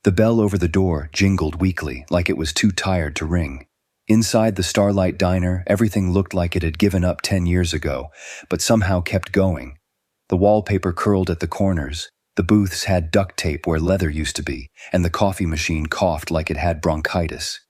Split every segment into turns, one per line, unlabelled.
The bell over the door jingled weakly, like it was too tired to ring. Inside the Starlight Diner, everything looked like it had given up 10 years ago, but somehow kept going. The wallpaper curled at the corners, the booths had duct tape where leather used to be, and the coffee machine coughed like it had bronchitis.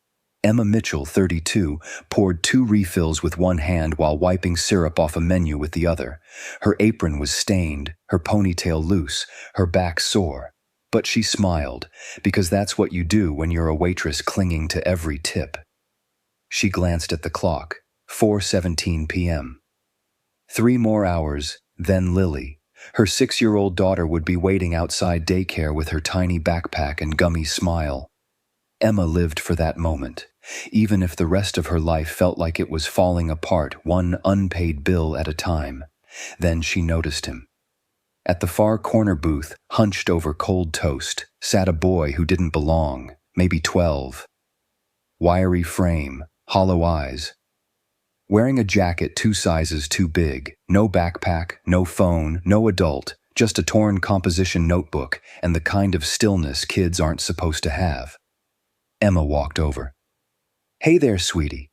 Emma Mitchell, 32, poured 2 refills with one hand while wiping syrup off a menu with the other. Her apron was stained, her ponytail loose, her back sore. But she smiled, because that's what you do when you're a waitress clinging to every tip. She glanced at the clock, 4:17 p.m. 3 more hours, then Lily. Her 6-year-old daughter would be waiting outside daycare with her tiny backpack and gummy smile. Emma lived for that moment, even if the rest of her life felt like it was falling apart, one unpaid bill at a time. Then she noticed him. At the far corner booth, hunched over cold toast, sat a boy who didn't belong, maybe 12. Wiry frame, hollow eyes. Wearing a jacket 2 sizes too big, no backpack, no phone, no adult, just a torn composition notebook and the kind of stillness kids aren't supposed to have. Emma walked over. "Hey there, sweetie.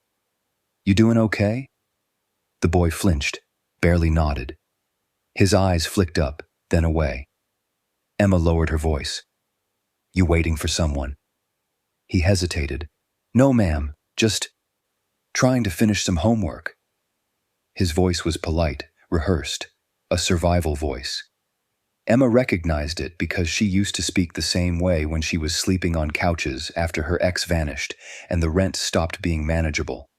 You doing okay?" The boy flinched, barely nodded. His eyes flicked up, then away. Emma lowered her voice. "You waiting for someone?" He hesitated. "No, ma'am, just trying to finish some homework." His voice was polite, rehearsed, a survival voice. Emma recognized it because she used to speak the same way when she was sleeping on couches after her ex vanished and the rent stopped being manageable.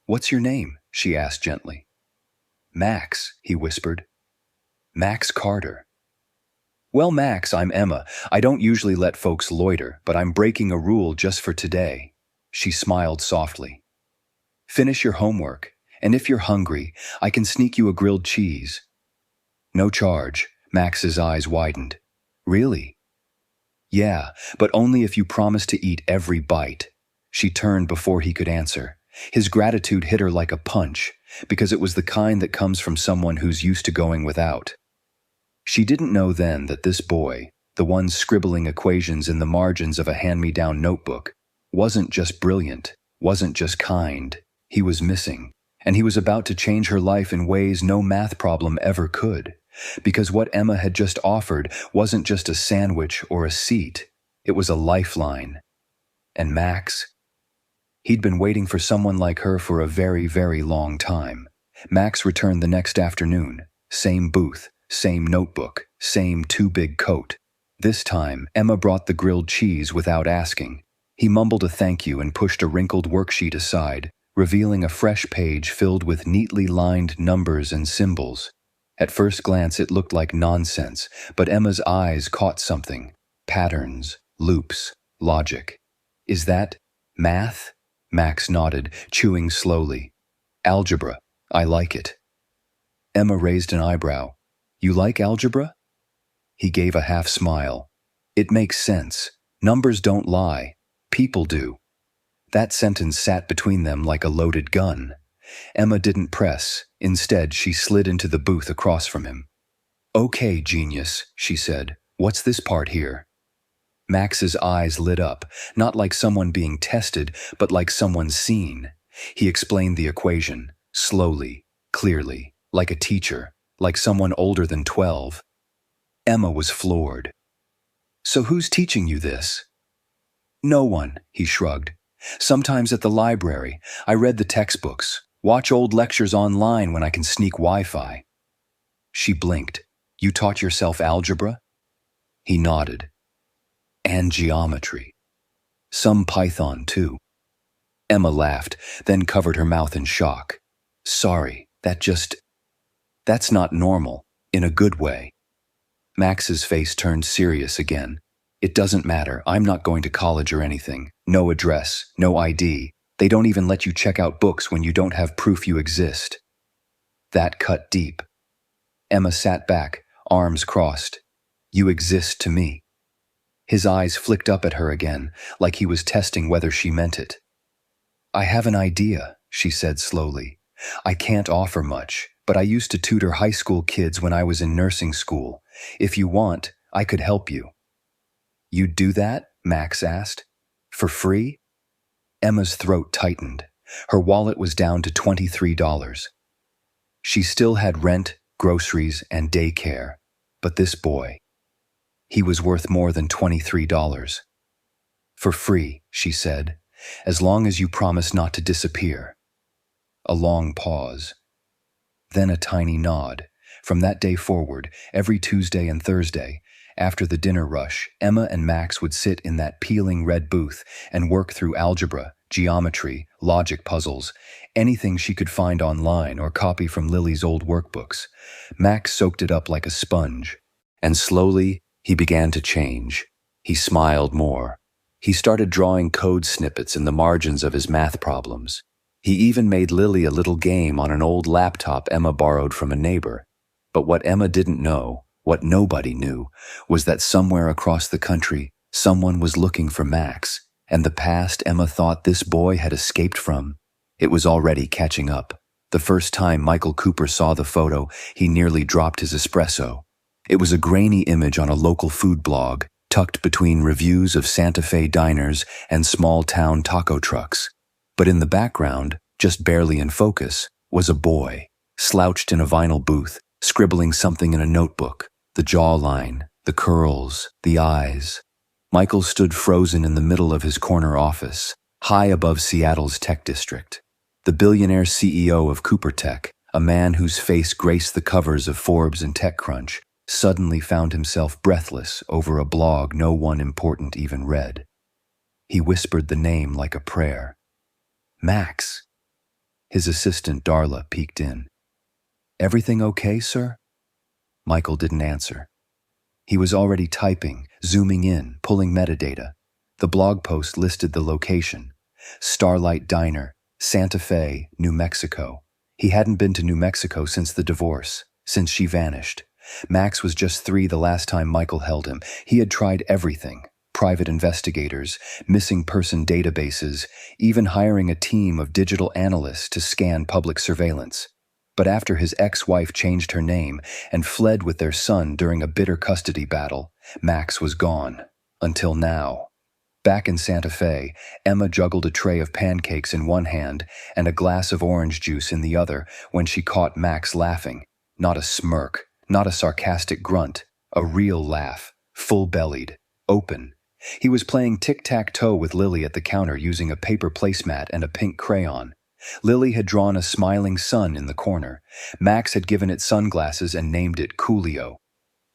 "What's your name?" she asked gently. "Max," he whispered. "Max Carter." "Well, Max, I'm Emma. I don't usually let folks loiter, but I'm breaking a rule just for today." She smiled softly. "Finish your homework, and if you're hungry, I can sneak you a grilled cheese." "No charge." Max's eyes widened. "Really?" "Yeah, but only if you promise to eat every bite." She turned before he could answer. His gratitude hit her like a punch, because it was the kind that comes from someone who's used to going without. She didn't know then that this boy, the one scribbling equations in the margins of a hand-me-down notebook, wasn't just brilliant, wasn't just kind. He was missing, and he was about to change her life in ways no math problem ever could. Because what Emma had just offered wasn't just a sandwich or a seat, it was a lifeline. And Max? He'd been waiting for someone like her for a very, very long time. Max returned the next afternoon. Same booth, same notebook, same too-big coat. This time, Emma brought the grilled cheese without asking. He mumbled a thank you and pushed a wrinkled worksheet aside, revealing a fresh page filled with neatly lined numbers and symbols. At first glance it looked like nonsense, but Emma's eyes caught something. Patterns, loops, logic. "Is that math?" Max nodded, chewing slowly. "Algebra. I like it." Emma raised an eyebrow. "You like algebra?" He gave a half smile. "It makes sense. Numbers don't lie. People do." That sentence sat between them like a loaded gun. Emma didn't press. Instead, she slid into the booth across from him. "Okay, genius," she said. "What's this part here?" Max's eyes lit up, not like someone being tested, but like someone seen. He explained the equation, slowly, clearly, like a teacher, like someone older than 12. Emma was floored. "So who's teaching you this?" "No one," he shrugged. "Sometimes at the library, I read the textbooks, watch old lectures online when I can sneak Wi-Fi." She blinked. "You taught yourself algebra?" He nodded. "And geometry. Some Python, too." Emma laughed, then covered her mouth in shock. "Sorry, that's not normal, in a good way." Max's face turned serious again. "It doesn't matter. I'm not going to college or anything. No address, no ID. They don't even let you check out books when you don't have proof you exist." That cut deep. Emma sat back, arms crossed. "You exist to me." His eyes flicked up at her again, like he was testing whether she meant it. "I have an idea," she said slowly. "I can't offer much, but I used to tutor high school kids when I was in nursing school. If you want, I could help you." "You'd do that?" Max asked. For free? Emma's throat tightened. Her wallet was down to $23. She still had rent, groceries, and daycare. But this boy, he was worth more than $23. For free, she said, as long as you promise not to disappear. A long pause. Then a tiny nod. From that day forward, every Tuesday and Thursday, after the dinner rush, Emma and Max would sit in that peeling red booth and work through algebra, geometry, logic puzzles, anything she could find online or copy from Lily's old workbooks. Max soaked it up like a sponge. And slowly, he began to change. He smiled more. He started drawing code snippets in the margins of his math problems. He even made Lily a little game on an old laptop Emma borrowed from a neighbor. But what Emma didn't know, what nobody knew, was that somewhere across the country, someone was looking for Max, and the past Emma thought this boy had escaped from, it was already catching up. The first time Michael Cooper saw the photo, he nearly dropped his espresso. It was a grainy image on a local food blog, tucked between reviews of Santa Fe diners and small-town taco trucks. But in the background, just barely in focus, was a boy, slouched in a vinyl booth, scribbling something in a notebook. The jawline, the curls, the eyes. Michael stood frozen in the middle of his corner office, high above Seattle's tech district. The billionaire CEO of Cooper Tech, a man whose face graced the covers of Forbes and TechCrunch, suddenly found himself breathless over a blog no one important even read. He whispered the name like a prayer. Max. His assistant Darla peeked in. Everything okay, sir? Michael didn't answer. He was already typing, zooming in, pulling metadata. The blog post listed the location. Starlight Diner, Santa Fe, New Mexico. He hadn't been to New Mexico since the divorce, since she vanished. Max was just 3 the last time Michael held him. He had tried everything. Private investigators, missing person databases, even hiring a team of digital analysts to scan public surveillance. But after his ex-wife changed her name and fled with their son during a bitter custody battle, Max was gone. Until now. Back in Santa Fe, Emma juggled a tray of pancakes in one hand and a glass of orange juice in the other when she caught Max laughing. Not a smirk, not a sarcastic grunt, a real laugh, full-bellied, open. He was playing tic-tac-toe with Lily at the counter using a paper placemat and a pink crayon. Lily had drawn a smiling sun in the corner. Max had given it sunglasses and named it Coolio.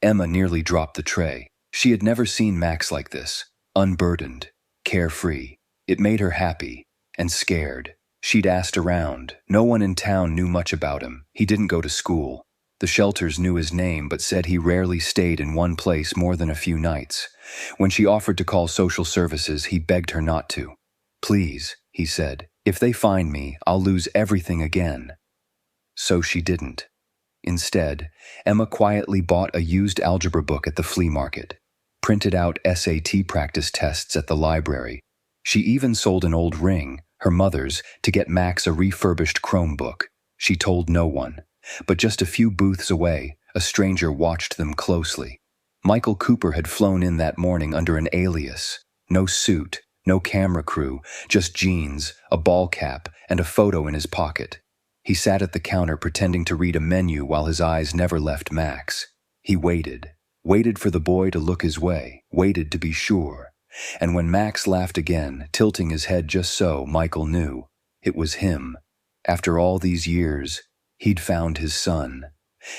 Emma nearly dropped the tray. She had never seen Max like this, unburdened, carefree. It made her happy and scared. She'd asked around. No one in town knew much about him. He didn't go to school. The shelters knew his name but said he rarely stayed in one place more than a few nights. When she offered to call social services, he begged her not to. Please, he said, if they find me, I'll lose everything again. So she didn't. Instead, Emma quietly bought a used algebra book at the flea market, printed out SAT practice tests at the library. She even sold an old ring, her mother's, to get Max a refurbished Chromebook. She told no one. But just a few booths away, a stranger watched them closely. Michael Cooper had flown in that morning under an alias. No suit, no camera crew, just jeans, a ball cap, and a photo in his pocket. He sat at the counter pretending to read a menu while his eyes never left Max. He waited for the boy to look his way, waited to be sure. And when Max laughed again, tilting his head just so, Michael knew. It was him. After all these years, he'd found his son.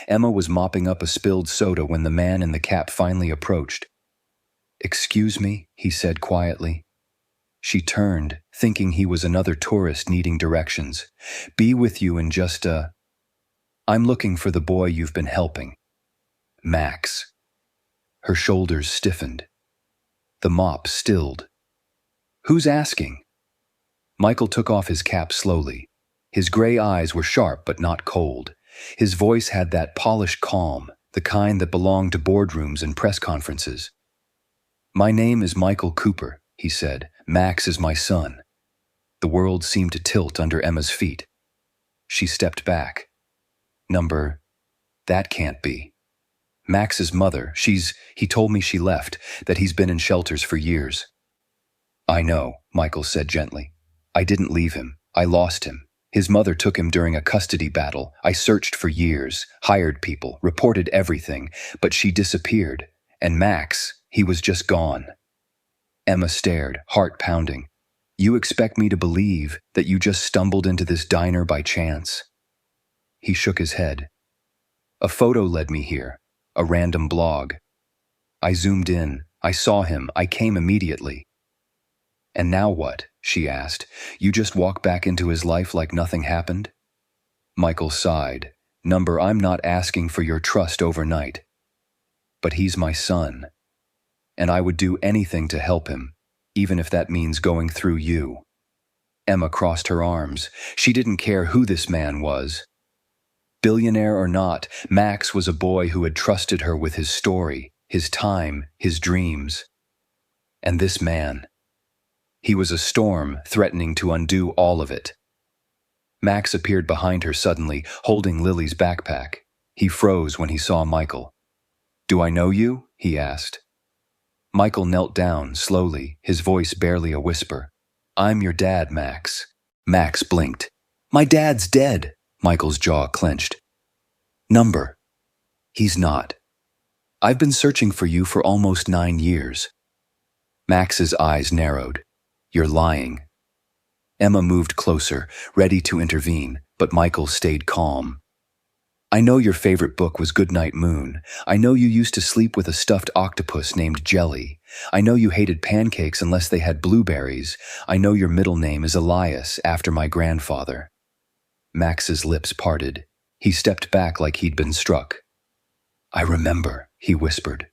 Emma was mopping up a spilled soda when the man in the cap finally approached. "Excuse me," he said quietly. She turned, thinking he was another tourist needing directions. "Be with you in just a... I'm looking for the boy you've been helping. Max." Her shoulders stiffened. The mop stilled. "Who's asking?" Michael took off his cap slowly. His gray eyes were sharp but not cold. His voice had that polished calm, the kind that belonged to boardrooms and press conferences. "My name is Michael Cooper," he said. "Max is my son." The world seemed to tilt under Emma's feet. She stepped back. That can't be. Max's mother, he told me she left, that he's been in shelters for years. I know, Michael said gently. I didn't leave him. I lost him. His mother took him during a custody battle. I searched for years, hired people, reported everything, but she disappeared. And Max, he was just gone. Emma stared, heart pounding. You expect me to believe that you just stumbled into this diner by chance? He shook his head. A photo led me here, a random blog. I zoomed in. I saw him. I came immediately. And now what? She asked. You just walk back into his life like nothing happened? Michael sighed. Number, I'm not asking for your trust overnight. But he's my son. And I would do anything to help him, even if that means going through you. Emma crossed her arms. She didn't care who this man was. Billionaire or not, Max was a boy who had trusted her with his story, his time, his dreams. And this man, he was a storm threatening to undo all of it. Max appeared behind her suddenly, holding Lily's backpack. He froze when he saw Michael. Do I know you? He asked. Michael knelt down, slowly, his voice barely a whisper. I'm your dad, Max. Max blinked. My dad's dead. Michael's jaw clenched. Number. He's not. I've been searching for you for almost 9 years. Max's eyes narrowed. You're lying. Emma moved closer, ready to intervene, but Michael stayed calm. I know your favorite book was Goodnight Moon. I know you used to sleep with a stuffed octopus named Jelly. I know you hated pancakes unless they had blueberries. I know your middle name is Elias, after my grandfather. Max's lips parted. He stepped back like he'd been struck. I remember, he whispered.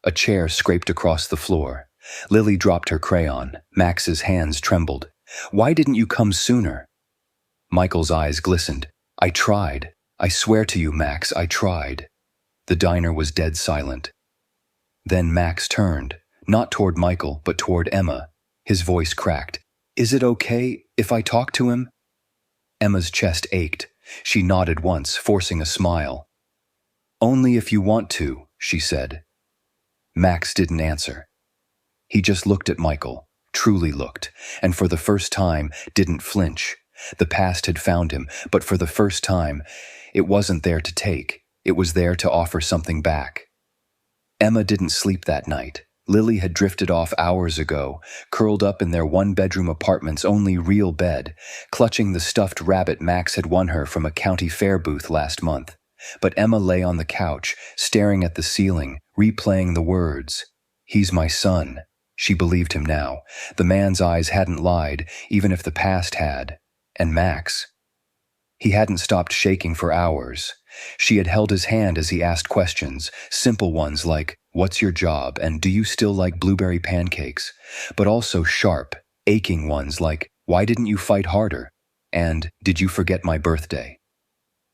A chair scraped across the floor. Lily dropped her crayon. Max's hands trembled. Why didn't you come sooner? Michael's eyes glistened. I tried. I swear to you, Max, I tried. The diner was dead silent. Then Max turned, not toward Michael, but toward Emma. His voice cracked. Is it okay if I talk to him? Emma's chest ached. She nodded once, forcing a smile. Only if you want to, she said. Max didn't answer. He just looked at Michael, truly looked, and for the first time didn't flinch. The past had found him, but for the first time, it wasn't there to take. It was there to offer something back. Emma didn't sleep that night. Lily had drifted off hours ago, curled up in their one-bedroom apartment's only real bed, clutching the stuffed rabbit Max had won her from a county fair booth last month. But Emma lay on the couch, staring at the ceiling, replaying the words. He's my son. She believed him now. The man's eyes hadn't lied, even if the past had. And Max? He hadn't stopped shaking for hours. She had held his hand as he asked questions, simple ones like, what's your job, and do you still like blueberry pancakes? But also sharp, aching ones like, why didn't you fight harder? And, did you forget my birthday?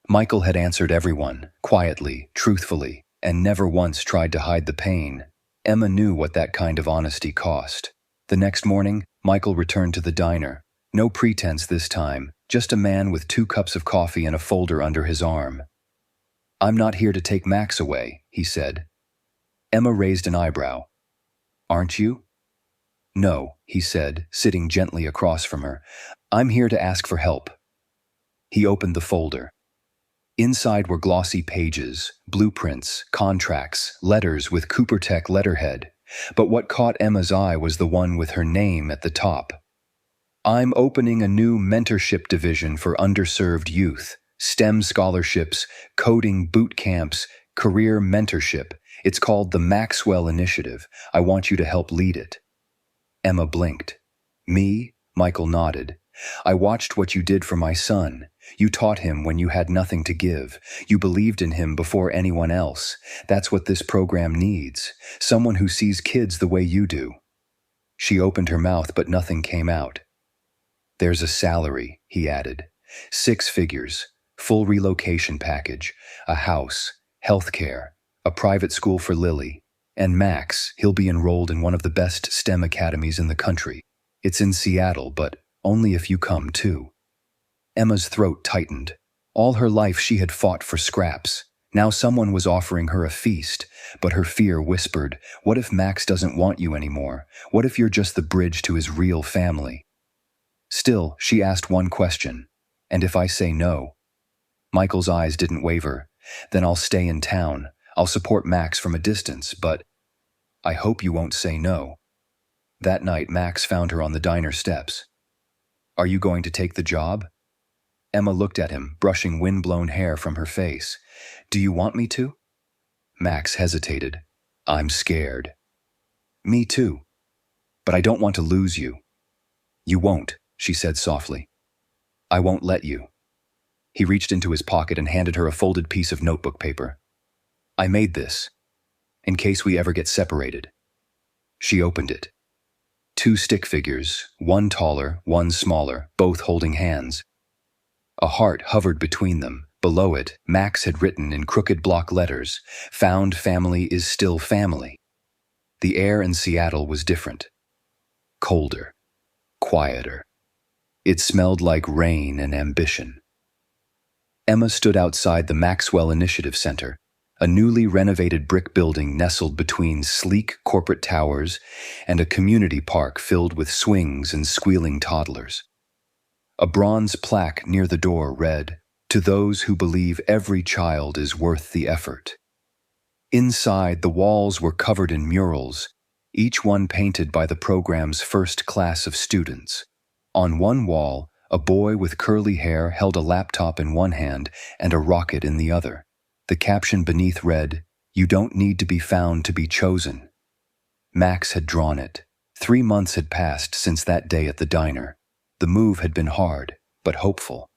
Michael had answered everyone, quietly, truthfully, and never once tried to hide the pain. Emma knew what that kind of honesty cost. The next morning, Michael returned to the diner. No pretense this time, just a man with 2 cups of coffee and a folder under his arm. I'm not here to take Max away, he said. Emma raised an eyebrow. Aren't you? No, he said, sitting gently across from her. I'm here to ask for help. He opened the folder. Inside were glossy pages, blueprints, contracts, letters with CooperTech letterhead. But what caught Emma's eye was the one with her name at the top. I'm opening a new mentorship division for underserved youth, STEM scholarships, coding boot camps, career mentorship. It's called the Maxwell Initiative. I want you to help lead it. Emma blinked. Me? Michael nodded. I watched what you did for my son. You taught him when you had nothing to give. You believed in him before anyone else. That's what this program needs. Someone who sees kids the way you do. She opened her mouth, but nothing came out. There's a salary, he added. 6 figures, full relocation package, a house, health care, a private school for Lily. And Max, he'll be enrolled in one of the best STEM academies in the country. It's in Seattle, but only if you come too. Emma's throat tightened. All her life she had fought for scraps. Now someone was offering her a feast, but her fear whispered, "What if Max doesn't want you anymore? What if you're just the bridge to his real family?" Still, she asked one question. "And if I say no?" Michael's eyes didn't waver. "Then I'll stay in town. I'll support Max from a distance, but I hope you won't say no." That night, Max found her on the diner steps. "Are you going to take the job?" Emma looked at him, brushing wind-blown hair from her face. "Do you want me to?" Max hesitated. "I'm scared." "Me too. But I don't want to lose you." "You won't," she said softly. "I won't let you." He reached into his pocket and handed her a folded piece of notebook paper. "I made this, in case we ever get separated." She opened it. 2 stick figures, one taller, one smaller, both holding hands. A heart hovered between them. Below it, Max had written in crooked block letters, "Found family is still family." The air in Seattle was different. Colder. Quieter. It smelled like rain and ambition. Emma stood outside the Maxwell Initiative Center, a newly renovated brick building nestled between sleek corporate towers and a community park filled with swings and squealing toddlers. A bronze plaque near the door read, "To those who believe every child is worth the effort." Inside, the walls were covered in murals, each one painted by the program's first class of students. On one wall, a boy with curly hair held a laptop in one hand and a rocket in the other. The caption beneath read, "You don't need to be found to be chosen." Max had drawn it. 3 months had passed since that day at the diner. The move had been hard, but hopeful.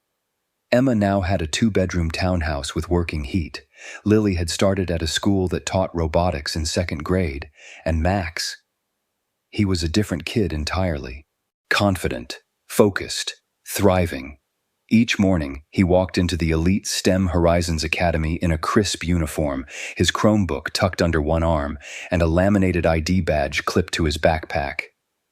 Emma now had a 2-bedroom townhouse with working heat. Lily had started at a school that taught robotics in 2nd grade, and Max, he was a different kid entirely. Confident, focused, thriving. Each morning, he walked into the elite STEM Horizons Academy in a crisp uniform, his Chromebook tucked under one arm, and a laminated ID badge clipped to his backpack.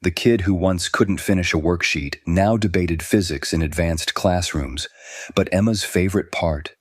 The kid who once couldn't finish a worksheet now debated physics in advanced classrooms. But Emma's favorite part?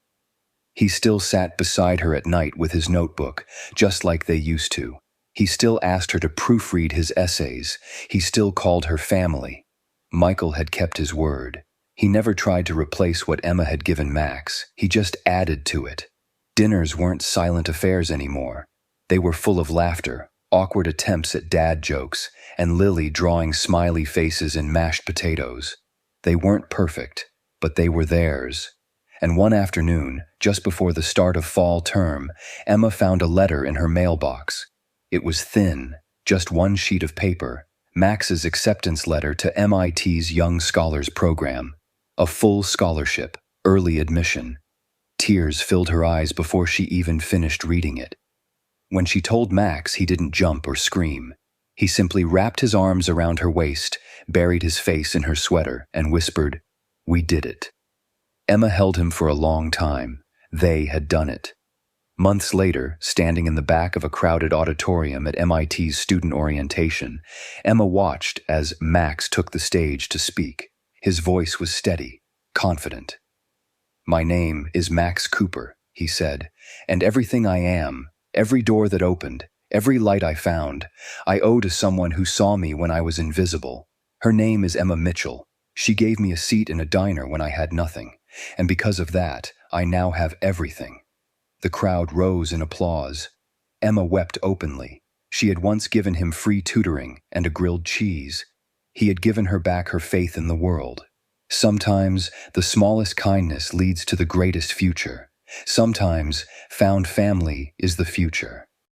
He still sat beside her at night with his notebook, just like they used to. He still asked her to proofread his essays. He still called her family. Michael had kept his word. He never tried to replace what Emma had given Max. He just added to it. Dinners weren't silent affairs anymore. They were full of laughter, awkward attempts at dad jokes, and Lily drawing smiley faces in mashed potatoes. They weren't perfect, but they were theirs. And one afternoon, just before the start of fall term, Emma found a letter in her mailbox. It was thin, just one sheet of paper, Max's acceptance letter to MIT's Young Scholars Program. A full scholarship, early admission. Tears filled her eyes before she even finished reading it. When she told Max, he didn't jump or scream. He simply wrapped his arms around her waist, buried his face in her sweater, and whispered, "We did it." Emma held him for a long time. They had done it. Months later, standing in the back of a crowded auditorium at MIT's student orientation, Emma watched as Max took the stage to speak. His voice was steady, confident. "My name is Max Cooper," he said, "and everything I am, every door that opened, every light I found, I owe to someone who saw me when I was invisible. Her name is Emma Mitchell. She gave me a seat in a diner when I had nothing, and because of that, I now have everything." The crowd rose in applause. Emma wept openly. She had once given him free tutoring and a grilled cheese. He had given her back her faith in the world. Sometimes, the smallest kindness leads to the greatest future. Sometimes, found family is the future.